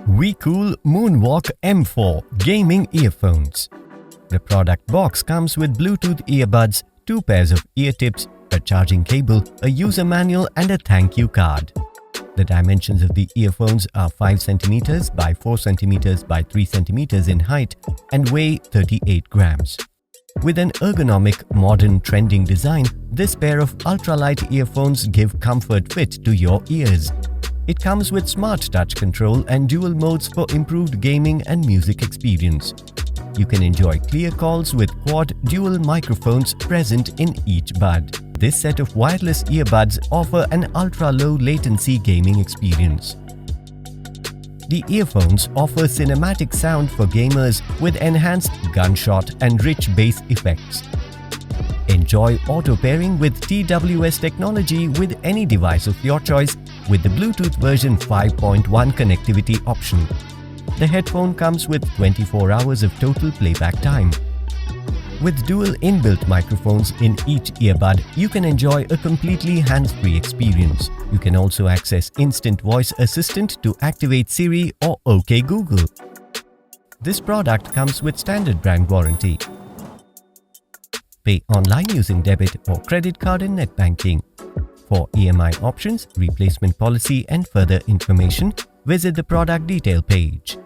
WeCool Moonwalk M4 Gaming Earphones. The product box comes with Bluetooth earbuds, 2 pairs of ear tips, a charging cable, a user manual and a thank you card. The dimensions of the earphones are 5 cm by 4 cm by 3 cm in height and weigh 38 grams. With an ergonomic, modern, trending design, this pair of ultralight earphones give comfort fit to your ears. It comes with smart touch control and dual modes for improved gaming and music experience. You can enjoy clear calls with quad dual microphones present in each bud. This set of wireless earbuds offer an ultra-low latency gaming experience. The earphones offer cinematic sound for gamers with enhanced gunshot and rich bass effects. Enjoy auto pairing with TWS technology with any device of your choice with the Bluetooth version 5.1 connectivity option. The headphone comes with 24 hours of total playback time. With dual inbuilt microphones in each earbud, you can enjoy a completely hands-free experience. You can also access Instant Voice Assistant to activate Siri or OK Google. This product comes with standard brand warranty. Pay online using debit or credit card and net banking. For EMI options, replacement policy and further information, visit the product detail page.